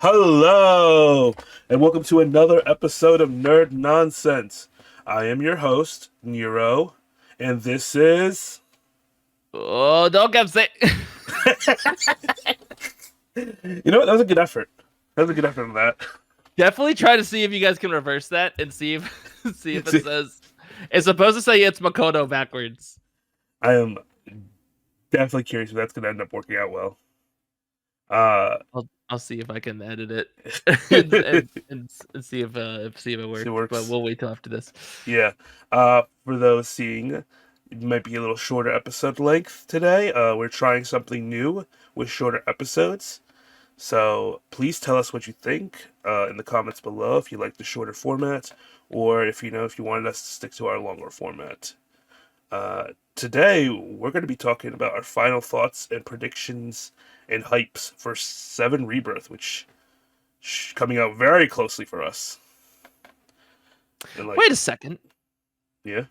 Hello, and welcome to another episode of Nerd Nonsense. I am your host, Nero, and this is. Oh, don't get sick. You know what? That was a good effort. That was a good effort on that. Definitely try to see if you guys can reverse that and see if it says it's supposed to say it's Makoto backwards. I am definitely curious if that's going to end up working out well. I'll see if I can edit it and see if it works. But we'll wait till after this. Yeah. For those seeing, it might be a little shorter episode length today. We're trying something new with shorter episodes. So please tell us what you think in the comments below if you like the shorter format, or if you wanted us to stick to our longer format. Today we're going to be talking about our final thoughts and predictions and hypes for 7 Rebirth, which is coming out very closely for us. Wait a second. Yeah.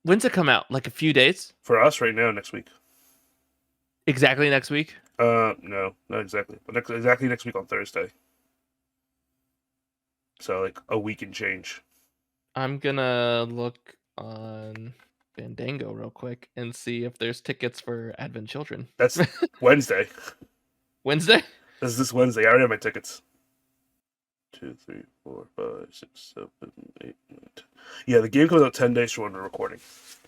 When's it come out? Like a few days? For us right now, next week. Exactly next week? No, not exactly. But exactly next week on Thursday. So like a week and change. I'm gonna look on Fandango real quick and see if there's tickets for Advent Children. That's Wednesday. Wednesday? This Wednesday. I already have my tickets. 2, 3, 4, 5, 6, 7, 8, 9, 10. Yeah, the game comes out 10 days from when we're recording.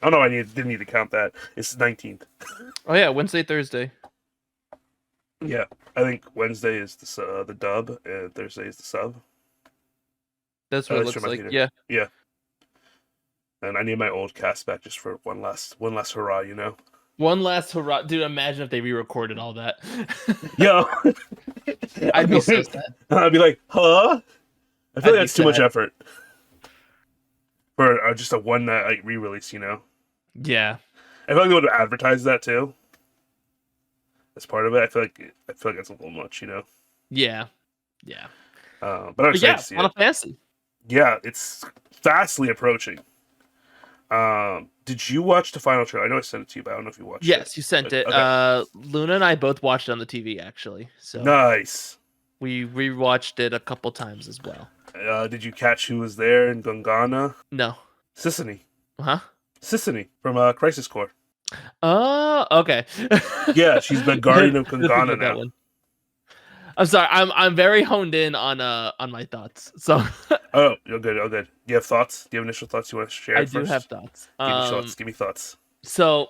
Oh no, didn't need to count that. It's the 19th. Oh yeah, Wednesday, Thursday. Yeah, I think Wednesday is the dub and Thursday is the sub. That's what it looks like. Yeah. Yeah. And I need my old cast back just for one last hurrah, you know. One last hurrah, dude! Imagine if they re-recorded all that. Yo, I'd be so sad. I'd be like, huh? I feel like that's too much effort for just a one night re-release, you know. Yeah. I feel like they would have advertised that too. As part of it, I feel like that's a little much, you know. Yeah. But I'm excited to see Final it. Fantasy. Yeah, it's fastly approaching. Did you watch the final trailer? I know I sent it to you, but I don't know if you watched it. Yes, you sent it. Okay. Luna and I both watched it on the TV, actually. So nice. We rewatched it a couple times as well. Did you catch who was there in Gungana? No. Sissany. Huh? Sissany from Crisis Core. Oh, okay. Yeah, she's the guardian of Gungana now. I'm sorry, I'm very honed in on my thoughts. So Oh, you're good. Oh, good. Do you have thoughts? Do you have initial thoughts you want to share? I do have thoughts. Give me thoughts. So,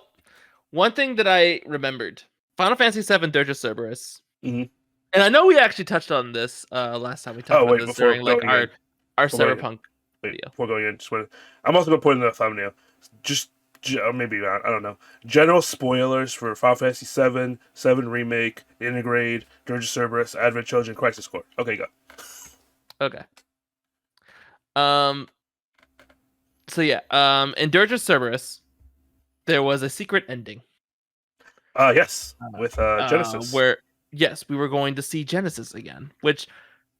one thing that I remembered: Final Fantasy VII Dirge of Cerberus. Mm-hmm. And I know we actually touched on this last time we talked about this during like our Cyberpunk video. Before going in, I'm also going to put in the thumbnail. Just maybe I don't know. General spoilers for Final Fantasy VII, 7 Remake, Integrate, Dirge of Cerberus, Advent Children, Crisis Core. Okay, go. Okay. So yeah, in Dirge of Cerberus, there was a secret ending. Yes, with Genesis. Where we were going to see Genesis again, which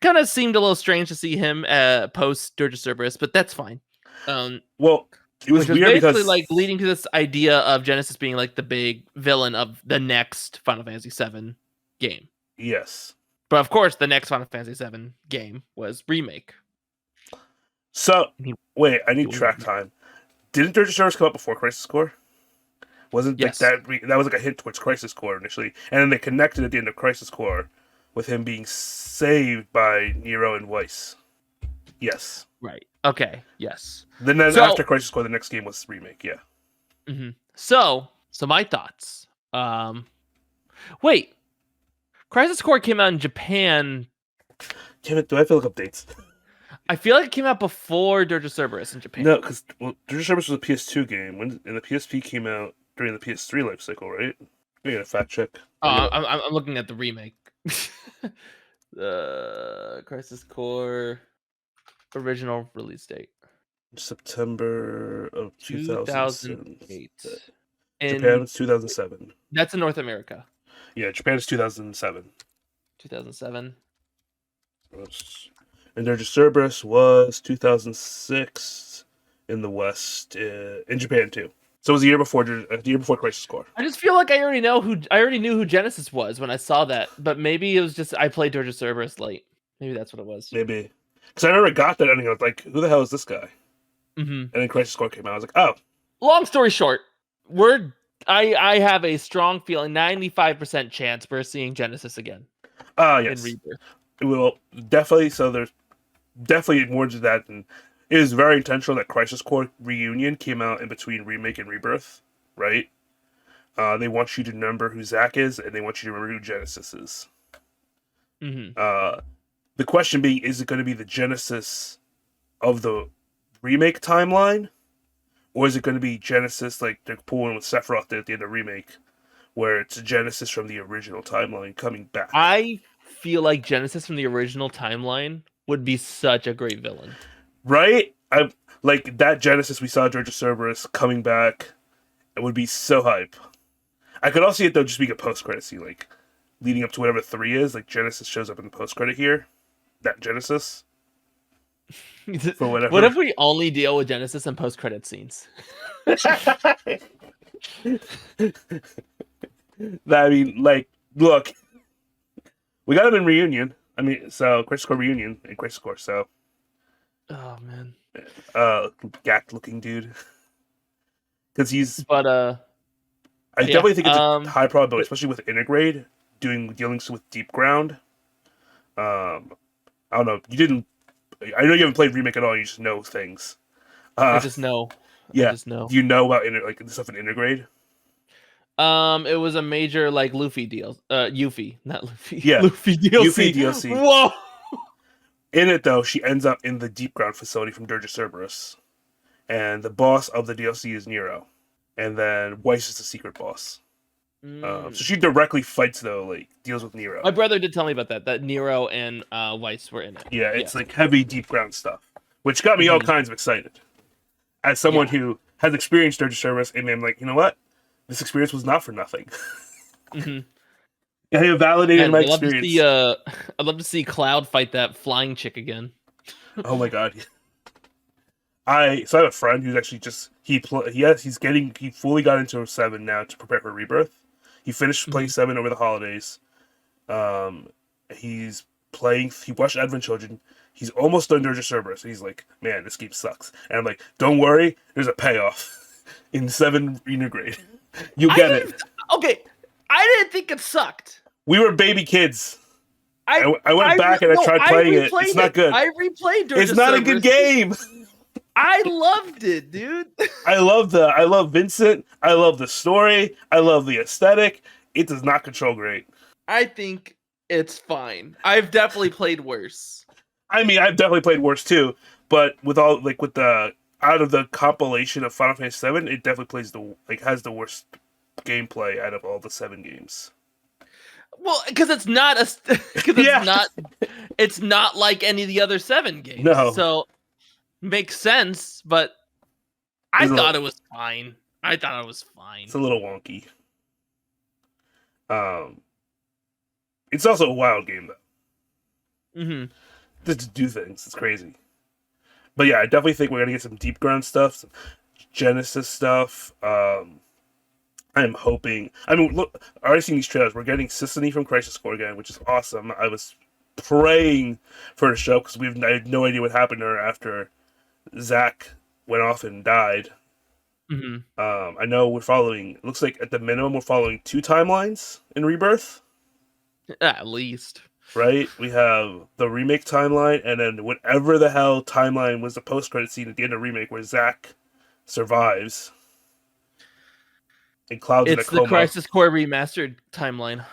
kind of seemed a little strange to see him post Dirge of Cerberus, but that's fine. Well, it was weird because like leading to this idea of Genesis being like the big villain of the next Final Fantasy VII game. Yes. But of course, the next Final Fantasy VII game was Remake. So, wait, I need track time. Didn't Dirge of Cerberus come out before Crisis Core? Wasn't like that was like a hint towards Crisis Core initially, and then they connected at the end of Crisis Core with him being saved by Nero and Weiss. Yes. Right. Okay. Yes. Then after Crisis Core, the next game was Remake. Yeah. Mm-hmm. So my thoughts. Wait. Crisis Core came out in Japan. Damn it! Do I have to look up dates? I feel like it came out before Dirge of Cerberus in Japan. No, because Dirge of Cerberus was a PS2 game, and the PSP came out during the PS3 life cycle, right? We gotta fact check. I'm looking at the remake. Crisis Core original release date. September of 2008. Japan was 2007. That's in North America. Yeah, Japan is 2007. 2007. And Dirge of Cerberus was 2006 in the West, in Japan too. So it was the year before Crisis Core. I just feel like I already knew who Genesis was when I saw that, but maybe it was just I played Dirge of Cerberus late. Maybe that's what it was. Maybe. Because I remember got that ending. I was like, who the hell is this guy? Mm-hmm. And then Crisis Core came out. I was like, oh. Long story short, I have a strong feeling, 95% chance we're seeing Genesis again in Yes. Rebirth. Well, definitely. So there's definitely more to that. And it is very intentional that Crisis Core Reunion came out in between Remake and Rebirth, right? They want you to remember who Zack is, and they want you to remember who Genesis is. Mm-hmm. The question being, is it going to be the Genesis of the remake timeline, or is it going to be Genesis like they're pulling with Sephiroth at the end of remake, where it's Genesis from the original timeline coming back? I feel like Genesis from the original timeline would be such a great villain. Right? I like that Genesis we saw George of Cerberus coming back. It would be so hype. I could also see it though just being a post credit scene, like leading up to whatever 3 is. Like Genesis shows up in the post credit here. That Genesis for whatever. What if we only deal with Genesis and post credit scenes? I mean, like, look, we got him in Reunion. I mean, so Crisis Core Reunion and Crisis Core. So, Oh man. gacked looking dude. Because he's, But I yeah, definitely think it's a high probability, especially with Integrate dealing with Deep Ground. I don't know. You didn't. I know you haven't played Remake at all. You just know things. I just know. Yeah. I just know. Do you know about like the stuff in Integrate? It was a major like Luffy deal. Yuffie, not Luffy. Yeah. Luffy DLC. Yuffie DLC. Whoa. In it though, she ends up in the Deep Ground facility from Dirge of Cerberus, and the boss of the DLC is Nero, and then Weiss is the secret boss. So she directly fights though, like deals with Nero. My brother did tell me about that. That Nero and Weiss were in it. Yeah, it's like heavy Deep Ground stuff, which got me all kinds of excited. As someone who has experienced Dirge of Cerberus, and I'm like, you know what? This experience was not for nothing. Yeah, it validated my experience. I'd love to see Cloud fight that flying chick again. Oh my god. I have a friend who's actually just he fully got into 7 now to prepare for Rebirth. He finished playing 7 over the holidays. He watched Advent Children. He's almost done Dirge of Cerberus. He's like, man, this game sucks. And I'm like, don't worry, there's a payoff in 7 Integrate. You get it. Okay, I didn't think it sucked. We were baby kids. I went back and I tried playing it. It's not good. I replayed Dirge It's of not Cerberus. a good game. I loved it, dude. I love Vincent. I love the story. I love the aesthetic. It does not control great. I think it's fine. I've definitely played worse. I mean, I've definitely played worse too, but with the out of the compilation of Final Fantasy VII, it definitely has the worst gameplay out of all the 7 games. Well, because it's not it's not like any of the other 7 games. No. So makes sense, but I thought it was fine. It's a little wonky. It's also a wild game though. To do things, it's crazy. But yeah, I definitely think we're gonna get some Deep Ground stuff, some Genesis stuff. I'm hoping. I mean, look, I already seen these trailers. We're getting Sissany from Crisis Core again, which is awesome. I was praying for the show because I had no idea what happened to her after Zack went off and died. I know we're following. It looks like at the minimum we're following 2 timelines in Rebirth. At least. Right? We have the remake timeline, and then whatever the hell timeline was the post-credit scene at the end of remake where Zack survives. And Cloud's in a coma. It's the Crisis Core remastered timeline.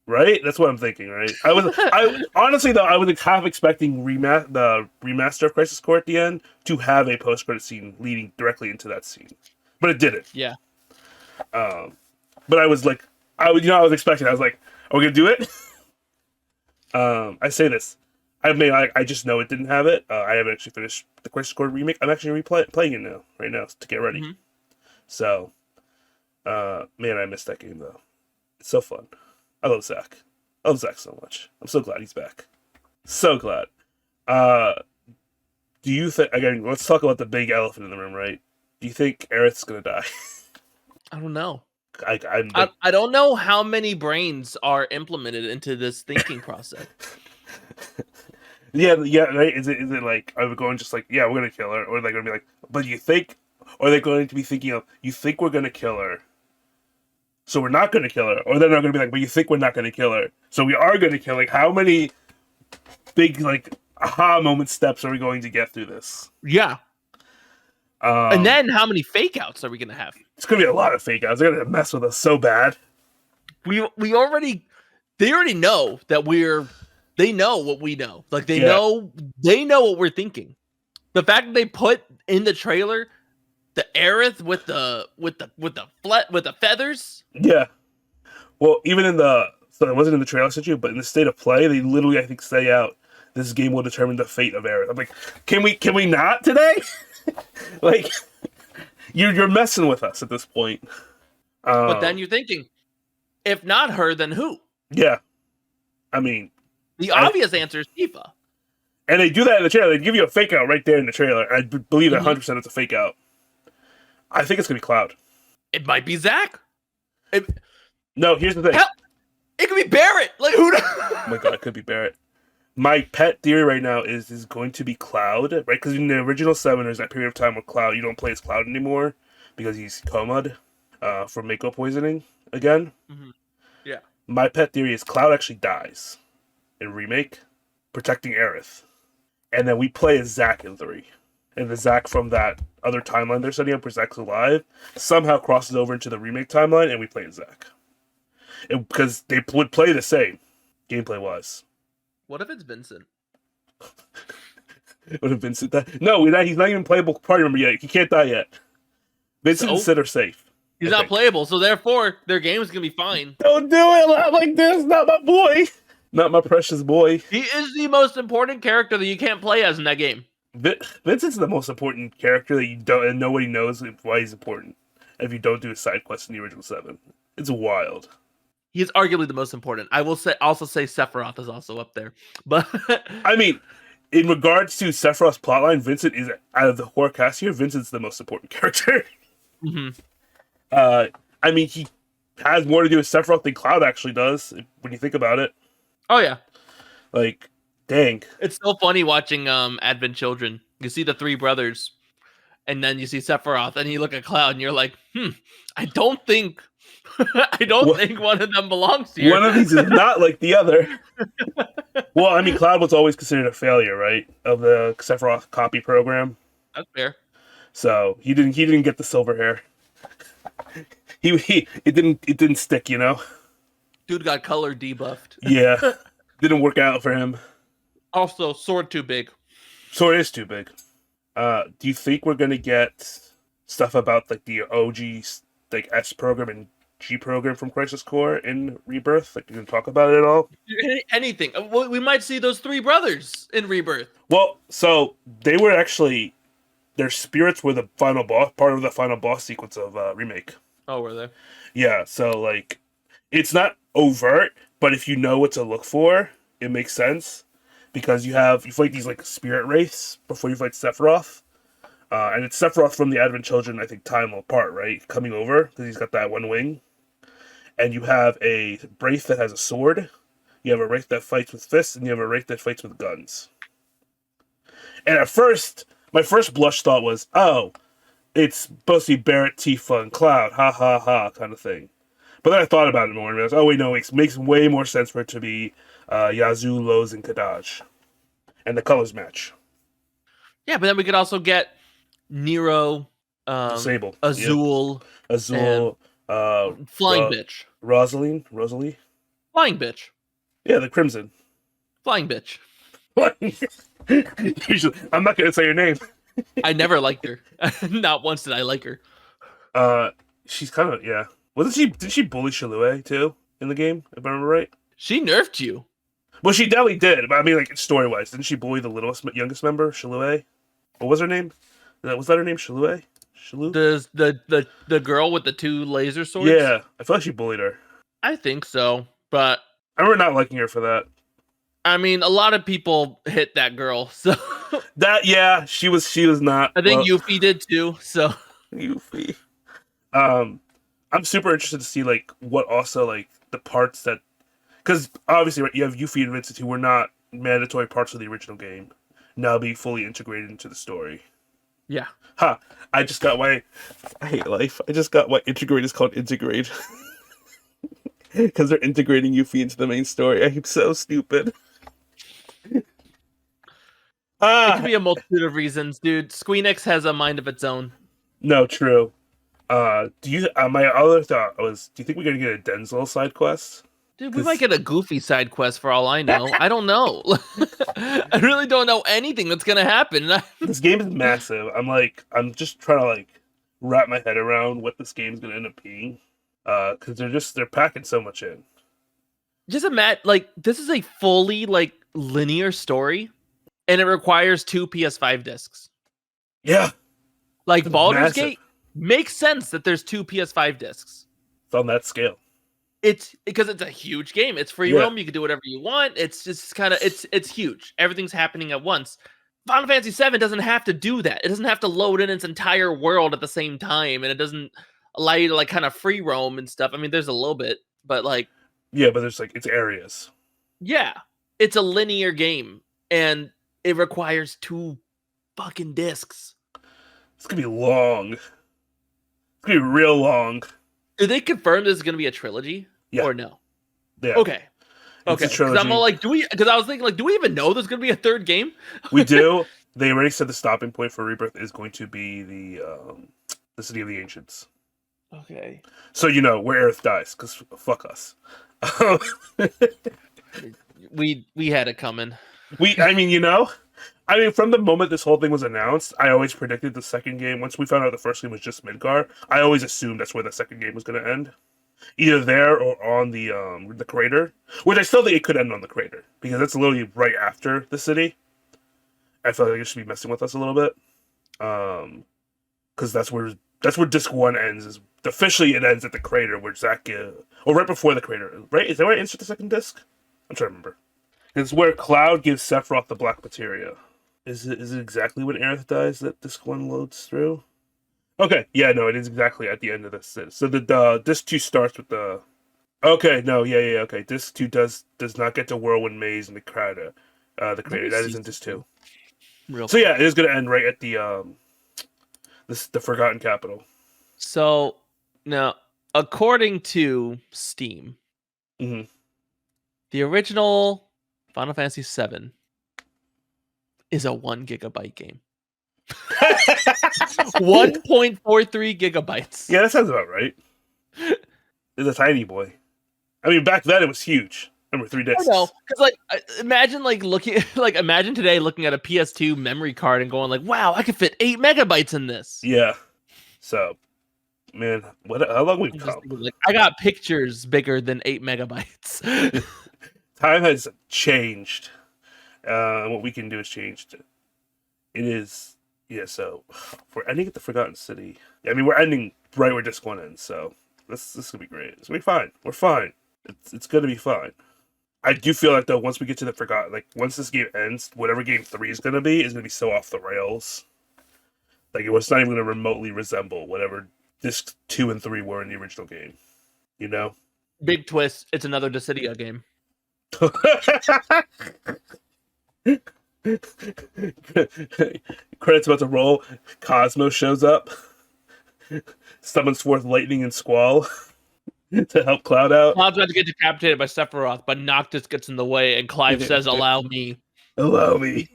Right? That's what I'm thinking, right? I honestly though, I was half expecting the remaster of Crisis Core at the end to have a post-credit scene leading directly into that scene. But it didn't. Yeah. But I was like, I was expecting. I was like, are we gonna do it? I say this. I mean, I just know it didn't have it. I haven't actually finished the Crisis Core remake. I'm actually playing it right now to get ready. So, man, I missed that game though. It's so fun. I love Zack. I love Zack so much. I'm so glad he's back. So glad. Do you think, again, let's talk about the big elephant in the room, right? Do you think Aerith's gonna die? I don't know. I'm like, I don't know how many brains are implemented into this thinking process. yeah, right. Is it like, are we going just like, yeah, we're gonna kill her, or are they gonna be like, but you think, or are they going to be thinking of, you think we're gonna kill her, so we're not gonna kill her, or they're not gonna be like, but you think we're not gonna kill her, so we are gonna kill her. Like, how many big like aha moment steps are we going to get through this? Yeah. And Um, then how many fake outs are we gonna have? it's gonna be a lot of fake outs. They're gonna mess with us so bad. They already know that they know what we know. Like they Yeah. know what we're thinking. The fact that they put in the trailer the Aerith with the feathers. Yeah. Well, even in the, so it wasn't in the trailer such but in the state of play, they literally I think say out this game will determine the fate of Aerith. I'm like, can we not today? Like, you're messing with us at this point. But then you're thinking, if not her, then who? Yeah, I mean, The obvious answer is Tifa. and they do that in the trailer. They give you a fake out right there in the trailer. I believe that 100% it's a fake out. I think it's gonna be Cloud. It might be Zack. No, here's the thing. Hell, it could be Barrett. Like who? Oh my god, it could be Barrett. My pet theory right now is going to be Cloud, right? Because in the original 7, there's that period of time where Cloud, you don't play as Cloud anymore because he's comaed from Mako poisoning again. Mm-hmm. Yeah. My pet theory is Cloud actually dies in Remake, protecting Aerith. And then we play as Zack in 3. And the Zack from that other timeline they're setting up where Zack's alive somehow crosses over into the Remake timeline and we play as Zack. Because they would play the same, gameplay-wise. What if it's Vincent? Would have Vincent die? No, he's not even playable party member yet. He can't die yet. Vincent and Sid are safe. He's I not think. playable, so therefore their game's gonna be fine. Don't do it like this. Not my boy. Not my precious boy. He is the most important character that you can't play as in that game. Vincent's the most important character that you don't, and nobody knows why he's important. If you don't do a side quest in the original 7, it's wild. He is arguably the most important. I will also say Sephiroth is also up there, but I mean, in regards to Sephiroth's plotline, Vincent is, out of the horror cast here, Vincent's the most important character. Mm-hmm. I mean, he has more to do with Sephiroth than Cloud actually does, when you think about it. Oh yeah, like, dang. It's so funny watching Advent Children. You see the 3 brothers, and then you see Sephiroth, and you look at Cloud, and you're like, I don't think think one of them belongs here. One of these is not like the other. Well, I mean, Cloud was always considered a failure, right, of the Sephiroth copy program. That's fair. So he didn't get the silver hair. It didn't stick, you know. Dude got color debuffed. Yeah, didn't work out for him. Also, sword too big. Sword is too big. Do you think we're gonna get stuff about like the OG like S program and G program from Crisis Core in Rebirth? Like, you can talk about it at all? Anything. We might see those 3 brothers in Rebirth. Well, so they were actually, their spirits were the final boss, part of the final boss sequence of Remake. Oh, were they? Yeah, so like, it's not overt, but if you know what to look for, it makes sense because you fight these like spirit wraiths before you fight Sephiroth, and it's Sephiroth from the Advent Children, I think, time apart, right? Coming over because he's got that one wing, and you have a wraith that has a sword, you have a wraith that fights with fists, and you have a wraith that fights with guns. And at first, my first blush thought was, oh, it's supposed to be Barrett, Tifa, and Cloud, ha ha ha, kind of thing. But then I thought about it more and realized, oh wait, no, it makes way more sense for it to be Yazoo, Loz, and Kadaj. And the colors match. Yeah, but then we could also get Nero, Sable. Azul, Yep. Azul, Flying Bitch. Rosalie? Flying Bitch. Yeah, the Crimson. Flying Bitch. Usually, I'm not going to say her name. I never liked her. Not once did I like her. She's kind of, yeah. Did she bully Shalue too in the game, if I remember right? She nerfed you. Well, she definitely did, but I mean, like, story-wise, didn't she bully the youngest member, Shalue? What was her name? Was that her name, Shalue? Shalu? The girl with the 2 laser swords? Yeah, I feel like she bullied her. I think so, but I remember not liking her for that. I mean, a lot of people hit that girl, so That, yeah, she was not. I think Yuffie did too, so Yuffie. I'm super interested to see like what also like the parts that, because obviously right, you have Yuffie and Vincent who were not mandatory parts of the original game, now being fully integrated into the story. Yeah. Ha! I just got my. I hate life. I just got why integrate is called integrate. Because they're integrating Yuffie into the main story. I'm so stupid. It could Ah, be a multitude of reasons, dude. Squeenix has a mind of its own. no, true. Do you? My other thought was, do you think we're gonna get a Denzel side quest? Dude, we might Because get a Goofy side quest for all I know. I don't know. I really don't know anything that's gonna happen. this game is massive. I'm just trying to like wrap my head around what this game's gonna end up being. Because they're packing so much in. Just imagine, like, this is a fully like linear story, and it requires 2 PS5 discs. Yeah, Like it's Baldur's massive. Gate makes sense that there's 2 PS5 discs. It's on that scale. It's because it's a huge game. It's free Yeah. roam. You can do whatever you want. It's just kind of it's huge. Everything's happening at once. Final Fantasy VII doesn't have to do that. It doesn't have to load in its entire world at the same time, and it doesn't allow you to like kind of free roam and stuff. I mean, there's a little bit, but like, Yeah, but there's like it's areas. yeah, it's a linear game, and it requires 2 fucking discs. It's gonna be long. It's gonna be real long. Did they confirm this is going to be a trilogy? Yeah. Or no? Yeah. Okay. It's a Okay. Because trilogy. I'm all like, because I was thinking, like, do we even know there's going to be a 3rd game? We do. They already said the stopping point for Rebirth is going to be the City of the Ancients. Okay. So you know where Aerith dies, because fuck us. We had it coming. I mean, from the moment this whole thing was announced, I always predicted the second game. Once we found out the first game was just Midgar, I always assumed that's where the second game was going to end, either there or on the crater. Which I still think it could end on the crater because that's literally right after the city. I feel like it should be messing with us a little bit, because that's where Disc One ends. Is officially it ends at the crater where Zack, or right before the crater, right? Is that where it ends with the second disc? I'm trying to remember. It's where Cloud gives Sephiroth the black materia. Is it exactly when Aerith dies that Disc 1 loads through? Okay, yeah, no, it is exactly at the end of this. So the Disc 2 starts with the... Okay, no, yeah, okay. Disc 2 does not get to Whirlwind Maze and the crater. That is in Disc 2. So yeah, it is going to end right at the Forgotten Capital. So, now, according to Steam, Mm-hmm. the original Final Fantasy VII is a 1 gigabyte game. 1.43 gigabytes. Yeah, that sounds about right. It's a tiny boy. I mean, back then it was huge. Remember, 3 discs. I know, because like imagine today looking at a PS2 memory card and going like, "Wow, I could fit 8 megabytes in this." Yeah. So, man, how long we've come? Like, I got pictures bigger than 8 megabytes. Time has changed. What we can do has changed. It is, yeah. So we're ending at the Forgotten City. Yeah, I mean, we're ending right where Disc 1 ends. So this is gonna be great. It's gonna be fine. We're fine. It's gonna be fine. I do feel like though, once we get to the Forgotten, like once this game ends, whatever game 3 is gonna be so off the rails. Like it's not even gonna remotely resemble whatever Disc 2 and 3 were in the original game. You know. Big twist! It's another Dissidia game. Credits about to roll. Cosmo shows up, summons forth lightning and squall to help Cloud out. Cloud's about to get decapitated by Sephiroth, but Noctis gets in the way, and Clive says, "Allow me." Allow me.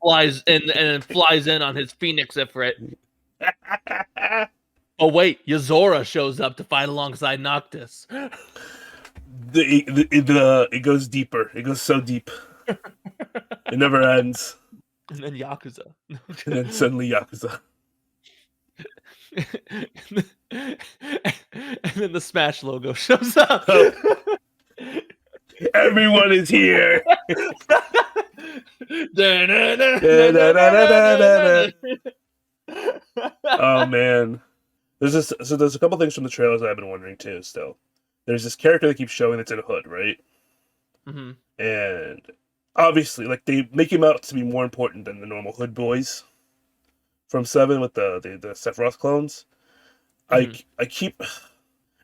Flies in and flies in on his Phoenix Ifrit. Oh wait, Yozora shows up to fight alongside Noctis. It goes deeper. It goes so deep. It never ends. And then Yakuza. And then suddenly Yakuza. And then the Smash logo shows up. Everyone is here. Oh man. There's a couple things from the trailers that I've been wondering too still. There's this character that keeps showing that's in a hood, right? Mm-hmm. And obviously, like they make him out to be more important than the normal hood boys from 7 with the Sephiroth clones. I Mhm. I keep,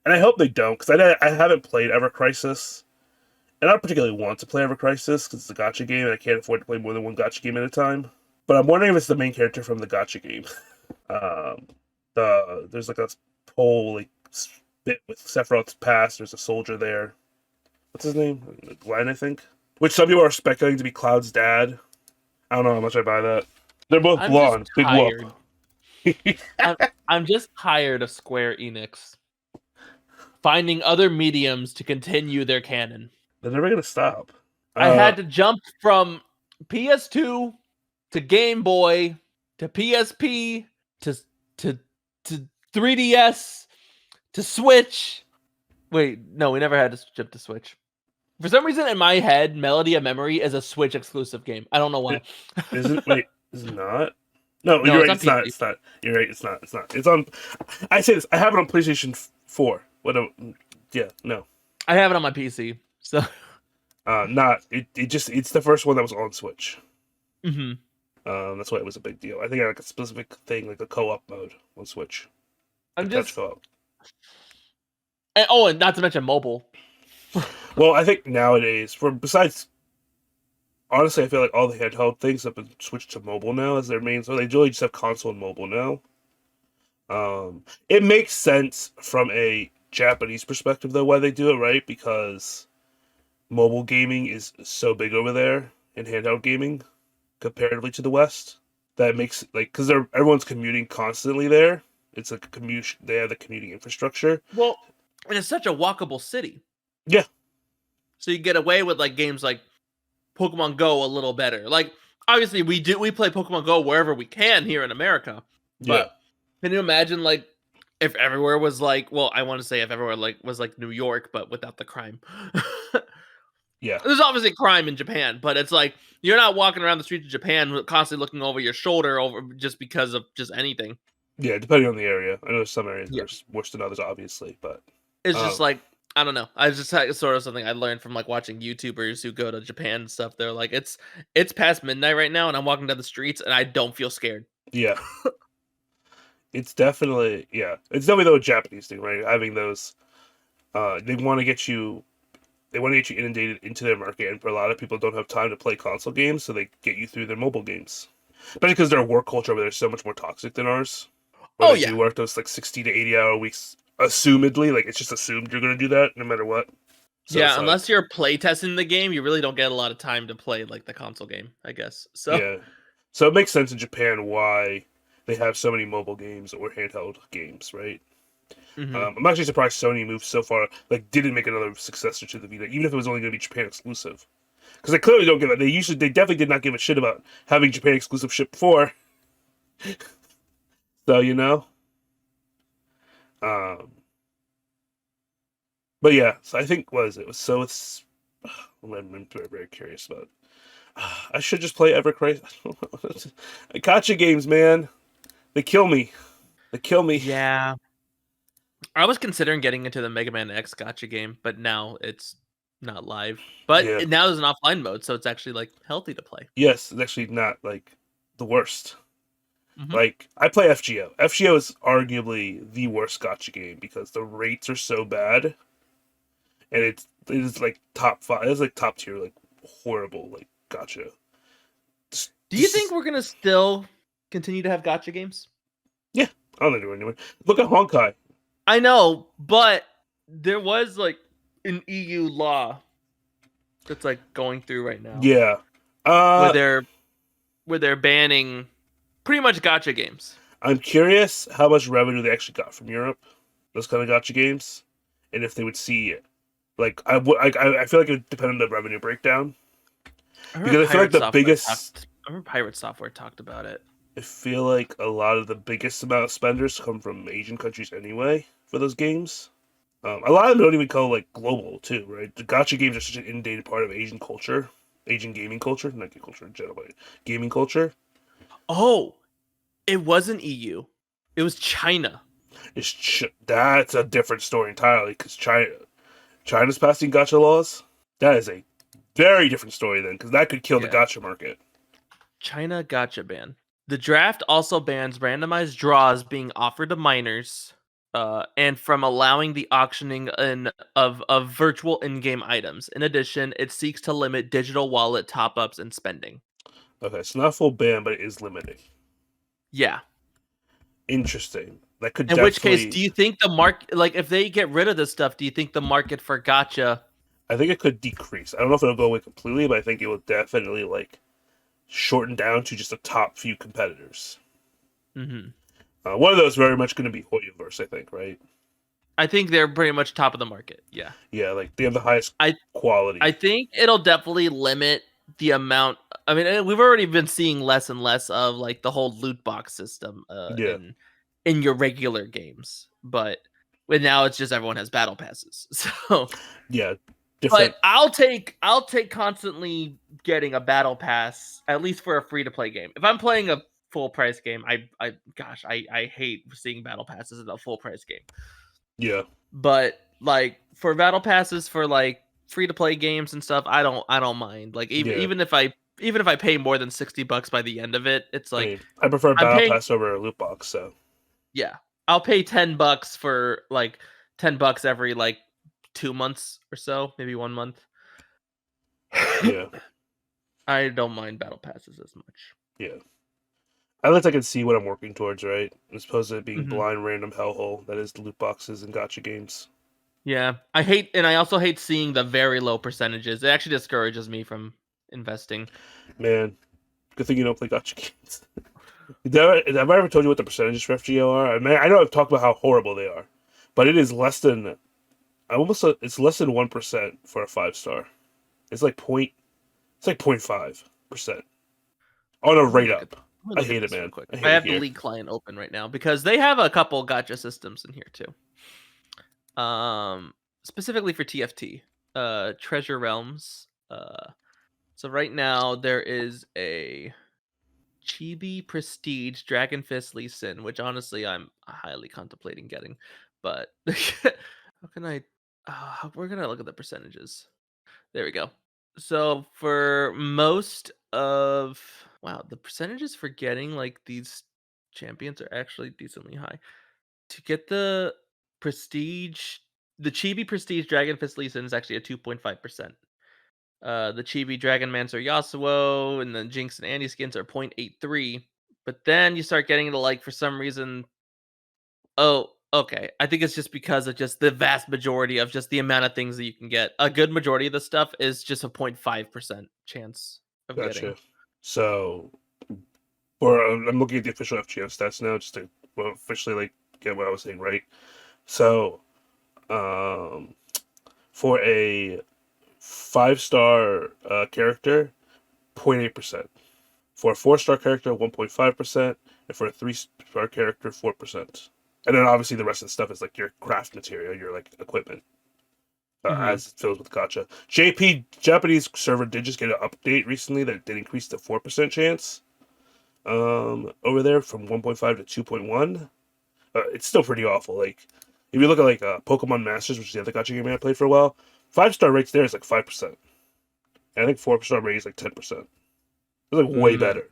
and I hope they don't, because I haven't played Ever Crisis, and I don't particularly want to play Ever Crisis because it's a gotcha game, and I can't afford to play more than one gotcha game at a time. But I'm wondering if it's the main character from the gotcha game. Um, there's like a whole like bit with Sephiroth's past. There's a soldier there. What's his name? Glenn, I think. Which some people are speculating to be Cloud's dad. I don't know how much I buy that. They're both I'm just blonde. Big whoop. tired. I'm I'm just tired of Square Enix finding other mediums to continue their canon. They're never gonna stop. I Uh, had to jump from PS2 to Game Boy to PSP to to to 3DS to Switch. Wait, no, we never had to jump to Switch. For some reason, in my head, Melody of Memory is a Switch exclusive game. I don't know why. it isn't. Wait, is it not? No, No, you're it's right. on It's not. PC. It's not. You're right. It's not. It's not. It's on. I say this. I have it on PlayStation 4. What? Yeah. No. I have it on my PC. So, Not. It just. It's the first one that was on Switch. hmm That's why it was a big deal. I think I had like a specific thing, like a co-op mode on Switch, I'm like touch just. co-op. And not to mention mobile. Well, I think nowadays, for besides, honestly, I feel like all the handheld things have been switched to mobile now as their main. So they really just have console and mobile now. It makes sense from a Japanese perspective, though, why they do it, right? Because mobile gaming is so big over there in handheld gaming comparatively to the West. That makes like because everyone's commuting constantly there. It's like a commute. They have the commuting infrastructure. Well, and it's such a walkable city. Yeah, So you get away with like games like Pokemon Go a little better. Like obviously we play Pokemon Go wherever we can here in America. yeah, But can you imagine like if everywhere was like well, I want to say if everywhere like was like New York but without the crime. yeah, There's obviously crime in Japan, but it's like you're not walking around the streets of Japan constantly looking over your shoulder over just because of just anything. yeah. Depending on the area, I know there's some areas that Yeah. are worse than others, obviously, but It's just um, like I don't know. I just sort of something I learned from like watching YouTubers who go to Japan and stuff. They're like, it's past midnight right now, and I'm walking down the streets, and I don't feel scared. yeah, it's definitely the Japanese thing, right? Having those, they want to get you they want to get you inundated into their market, and for a lot of people don't have time to play console games, so they get you through their mobile games. Especially because their work culture over there is so much more toxic than ours, where Oh they yeah, do work those like 60 to 80 hour weeks, assumedly. Like it's just assumed you're gonna do that no matter what. So it's yeah. like, Unless you're play testing the game, you really don't get a lot of time to play like the console game. I guess so. yeah. So it makes sense in Japan why they have so many mobile games or handheld games, right? hmm I'm actually surprised Sony moved so far, like didn't make another successor to the Vita, even if it was only going to be Japan exclusive. Because they clearly don't give it. They definitely did not give a shit about having Japan exclusive shit before. So um, but yeah. So I think what is it? So it's I'm very, very curious about. I should just play Ever Crisis. Gotcha games, man. They kill me. They kill me. Yeah, I was considering getting into the Mega Man X Gotcha game, but now it's not live. But Yeah. now there's an offline mode, so it's actually like healthy to play. Yes, it's actually not like the worst. hmm Like I play FGO. FGO is arguably the worst gotcha game because the rates are so bad, and it is like top five. It's like top tier, like horrible, like gotcha. Do you think we're gonna still continue to have Gotcha games? Yeah, I don't know anyway. Look at Honkai. I know, but there was like an EU law that's like going through right now Yeah. where Uh, they're banning pretty much Gotcha games. I'm curious how much revenue they actually got from Europe. Those kind of gotcha games, and if they would see it. Like I feel like it would depend on the revenue breakdown because I feel like the biggest. I remember Pirate Software talked about it. I feel like a lot of the biggest amount of spenders come from Asian countries anyway for those games. A lot of them don't even go like global too, right? The gotcha games are such an inundated part of Asian culture, Asian gaming culture, not gaming culture in general, but gaming culture. Oh, it wasn't EU. It was China. That's a different story entirely because China's passing gotcha laws. That is a very different story then because that could kill the Yeah. gotcha market. China Gotcha ban. The draft also bans randomized draws being offered to minors and from allowing the auctioning of virtual in-game items. In addition, it seeks to limit digital wallet top-ups and spending. Okay, so not full ban, but it is limiting. Yeah. Interesting. That could In which case, definitely. do you think the market, like, if they get rid of this stuff, do you think the market for gacha? I think it could decrease. I don't know if it'll go away completely, but I think it will definitely like shorten down to just the top few competitors. Mm-hmm. One of those very much going to be Hoyoverse, I think, right? I think they're pretty much top of the market. Yeah. Yeah, like they have the highest I quality. I think it'll definitely limit the amount. I mean, we've already been seeing less and less of like the whole loot box system Yeah, in your regular games, but now it's just everyone has battle passes. So, yeah, but different. I'll take constantly getting a battle pass at least for a free to play game. If I'm playing a full price game, I hate seeing battle passes in a full price game. Yeah, But like for battle passes for like free to play games and stuff, I don't mind. Like yeah. even if I pay more than $60 by the end of it, it's I like mean, I prefer I'm Battle paying. Pass over a loot box. So Yeah, I'll pay $10 for like $10 every like 2 months or so, maybe 1 month. yeah, I don't mind battle passes as much. yeah. At least I can see what I'm working towards, right? As opposed to it being Hmm. blind random hellhole that is loot boxes and gotcha games. Yeah, I also hate seeing the very low percentages. It actually discourages me from investing. Man, good thing you don't play gotcha games. Have I ever told you what the percentages for FGO are? I mean, I know I've talked about how horrible they are, but it is less than. It's less than 1% for a 5 star. It's like point. It's like 0.5% on a Let me rate look at up. let me I look at hate it, this real man. quick. I I hate it have the here. League client open right now because they have a couple gotcha systems in here too. Specifically for TFT, Treasure Realms. So right now there is a Chibi Prestige Dragon Fist Lee Sin, which honestly I'm highly contemplating getting, but how can I? We're gonna look at the percentages. There we go. So for most of wow, the percentages for getting like these champions are actually decently high. To get the prestige, the Chibi Prestige Dragon Fist Lee Sin is actually a 2.5%. The Chibi Dragon Mancer Yasuo and then Jinx and Andy skins are 0.83. But then you start getting into like for some reason, oh, okay. I think it's just because of just the vast majority of just the amount of things that you can get. A good majority of the stuff is just a 0.5% chance of Gotcha. getting. So, or I'm looking at the official FGO stats now, just to officially like get what I was saying right. So, um, for a 5 star character, 0.8%. For a 4 star character, 1.5%, and for a 3 star character, 4%. And then obviously the rest of the stuff is like your craft material, your like equipment, Hmm. as it fills with gotcha. JP Japanese server did just get an update recently that did increase the 4% chance. Over there from 1.5 to 2.1. It's still pretty awful. Like if you look at like Pokemon Masters, which is the other gotcha game I played for a while, 5 star rates there is like 5%. And I think 4 star rate is like 10%. It's like way Mm. better.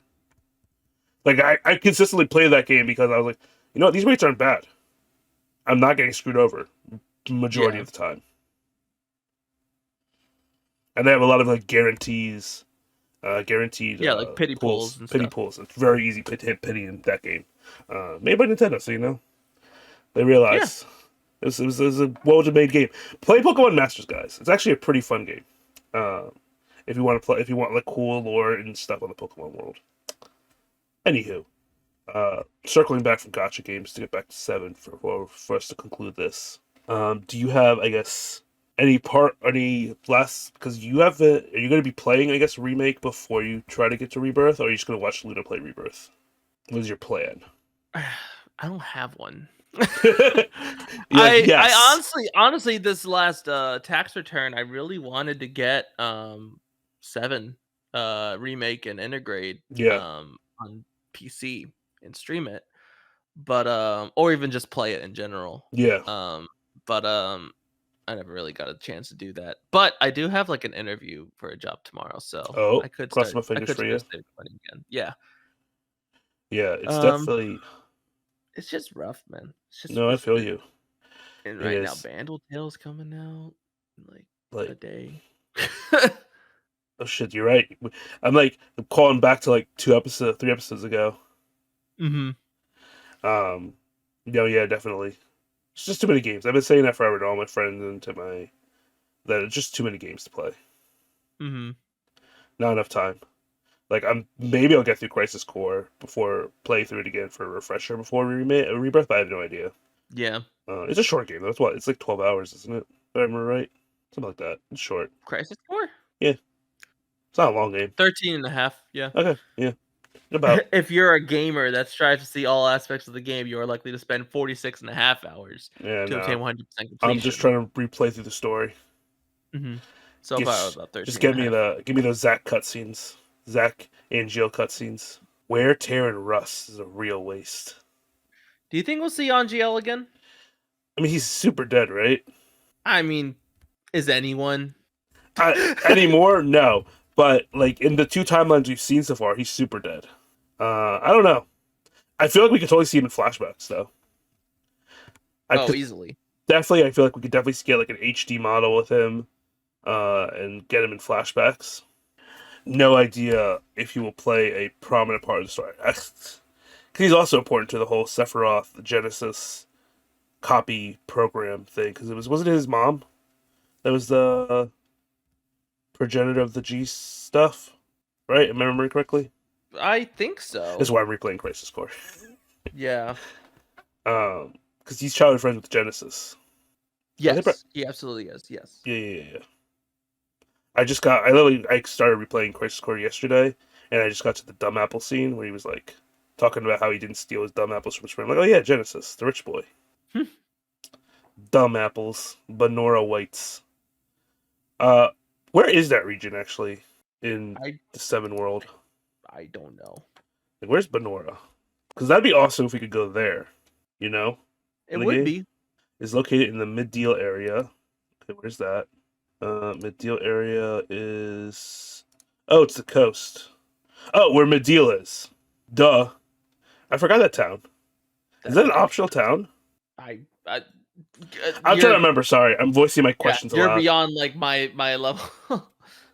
Like I consistently play that game because I was like, you know what, these rates aren't bad. I'm not getting screwed over the majority Yeah. of the time. And they have a lot of like guarantees, guaranteed Yeah, like pity pools pools, and pity stuff. pools. It's very easy to hit pity in that game. Made by Nintendo, so you know they Yeah. realize it was a well-made game. Play Pokemon Masters, guys. It's actually a pretty fun game. Uh, if you want to play, if you want like cool lore and stuff on the Pokemon world. Anywho, circling back from gotcha games to get back to seven for us to conclude this. Do you have, I guess, any last? Because you have the, are you going to be playing, I guess, remake before you try to get to Rebirth, or are you just going to watch Luna play Rebirth? What is your plan? I don't have one. You're like, I yes, honestly this last tax return I really wanted to get 7 remake and integrate yeah, on PC and stream it. But or even just play it in general. yeah. Um but I never really got a chance to do that. But I do have like an interview for a job tomorrow, so Oh, I could cross start my I fingers could for start you. saving money again. Yeah. Yeah, it's Um definitely. It's just rough, man. It's just No, I rough. feel you. And It right now, is Bandle Tale's coming out in like a like, day. oh shit, you're right. I'm calling back to like 3 episodes ago. Mm-hmm. No, yeah, definitely. It's just too many games. I've been saying that forever to all my friends and that it's just too many games to play. Mm-hmm. Not enough time. Like maybe I'll get through Crisis Core before playing through it again for a refresher before Rebirth, but I have no idea. Yeah. It's a short game. That's what it's like 12 hours, isn't it? If I remember right, something like that. It's short. Crisis Core? Yeah, it's not a long game. 13 and a half. Yeah. Okay, yeah, about. If you're a gamer that strives to see all aspects of the game, you are likely to spend 46 and a half hours Yeah, to obtain no. 100% I'm just completion. trying to replay through the story. Mm-hmm. So Just, about just 13 and give a me half. those Zack cutscenes, Zack and Jill cutscenes. Wear Tear and Russ is a real waste. Do you think we'll see Angel again? I mean, he's super dead, right? I mean, is anyone? Anymore? No. But like in the two timelines we've seen so far, he's super dead. I don't know. I feel like we could totally see him in flashbacks, though. I Oh, could easily. definitely. I feel like we could definitely get like an HD model with him, and get him in flashbacks. No idea if he will play a prominent part of the story. Because he's also important to the whole Sephiroth Genesis copy program thing. Because wasn't it his mom that was the progenitor of the G stuff, right? Am I remembering correctly? I think That's so. why I'm replaying Crisis Core. Yeah. Because he's childhood friends with Genesis. So Yes, he absolutely is. Yes. yeah. I started replaying Crisis Core yesterday, and I just got to the dumb apple scene where he was like talking about how he didn't steal his dumb apples from his friend. I'm like, oh yeah, Genesis, the rich boy. Dumb apples, Benora Whites. Uh, where is that region actually in I the Seven World? I don't know. Like, where's Benora? Because that'd be awesome if we could go there. You know, It in the would game be. is located in the Mid Deal area. Okay, where's that? Mid Deal area is. Oh, it's the coast. Oh, where Mid Deal is. Duh. I forgot that town. Is That's that an okay. optional town? I I'm trying to remember. Sorry, I'm voicing my questions you're aloud. beyond like my level.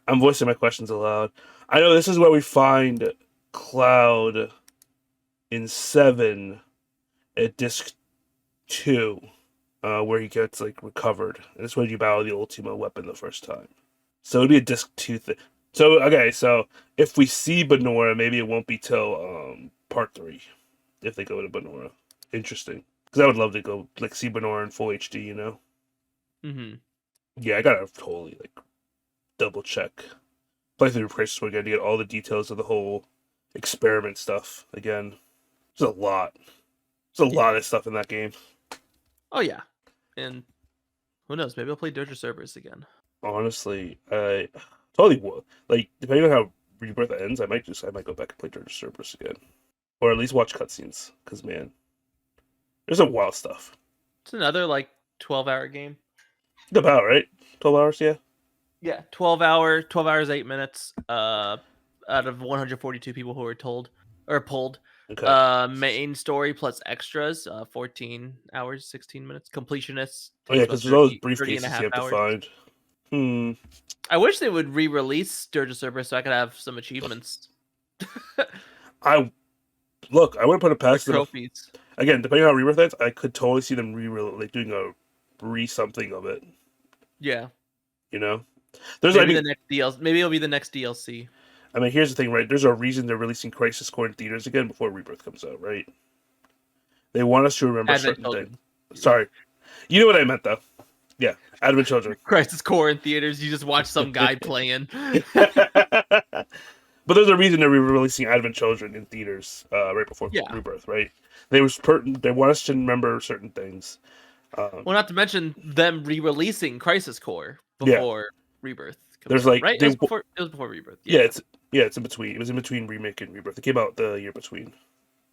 I'm voicing my questions aloud. I know this is where we find Cloud in 7 at Disc 2, where he gets like recovered. And it's when you battle the Ultima weapon the first time. So it'd be a Disc 2 thing. So okay, so if we see Benora, maybe it won't be till part 3 if they go to Benora. Interesting, because I would love to go like see Benora in full HD. hmm Yeah, I gotta totally like double check, play through Crisis again to get all the details of the whole experiment stuff again. There's a lot. There's a Yeah. lot of stuff in that game. Oh yeah. And who knows? Maybe I'll play Dirge of Cerberus again. Honestly, I totally would. Like, depending on how Rebirth ends, I might go back and play Dirge of Cerberus again, or at least watch cutscenes. Because man, there's some wild stuff. It's another like 12-hour game. About right, 12 hours. Yeah. Yeah, 12 hours 8 minutes. Out of 142 people who were told or pulled. Okay. Main story plus extras. 14 hours 16 minutes. Completionists Oh yeah, takes because about there's all those 30 and a briefcases you half have to hours. find. I wish they would re-release Dirge of Cerberus so I could have some achievements. I look. I wouldn't put it past them. Trophies. Again, depending on how Rebirth ends, I could totally see them like doing a something of it. Yeah. You know, there's Maybe the next DLC. Maybe it'll be the next DLC. I mean, here's the thing, right? There's a reason they're releasing Crisis Core in theaters again before Rebirth comes out, right? They want us to remember Advent certain things. Children. Sorry, you know what I meant though. Yeah, Advent Children. Crisis Core in theaters. You just watch some guy playing. But there's a reason they're releasing Advent Children in theaters right before Yeah. Rebirth, right? They want us to remember certain things. Well, not to mention them re-releasing Crisis Core before Rebirth. There's like right? It was before Rebirth. Yeah, Yeah. it's in between. It was in between remake and Rebirth. It came out the year between.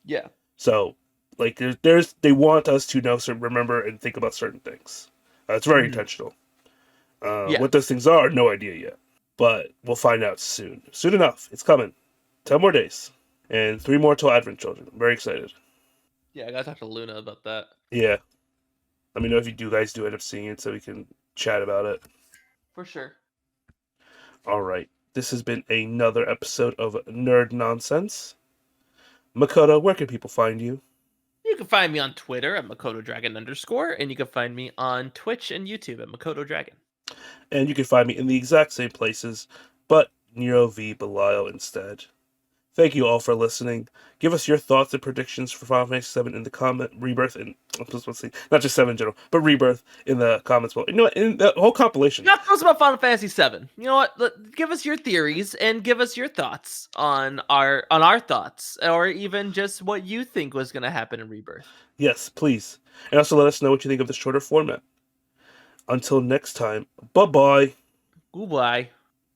Yeah. So like there's they want us to know, remember, and think about certain things. It's very intentional. Yeah. What those things are, no idea yet. But we'll find out soon. Soon enough. It's coming. 10 more days. And 3 more till Advent Children. I'm very excited. Yeah, I gotta talk to Luna about that. Yeah. Let me know if you guys do end up seeing it so we can chat about it. For sure. All right. This has been another episode of Nerd Nonsense. Makoto, where can people find you? You can find me on Twitter at Makoto Dragon _, and you can find me on Twitch and YouTube at Makoto Dragon. And you can find me in the exact same places, but Nero V. Belial instead. Thank you all for listening. Give us your thoughts and predictions for Final Fantasy VII in the comment Rebirth and not just 7 in general, but Rebirth in the comments below. You know what? In the whole compilation. Not those about Final Fantasy VII. You know what? Give us your theories and give us your thoughts on our thoughts, or even just what you think was going to happen in Rebirth. Yes, please. And also let us know what you think of the shorter format. Until next time, bye bye. Goodbye.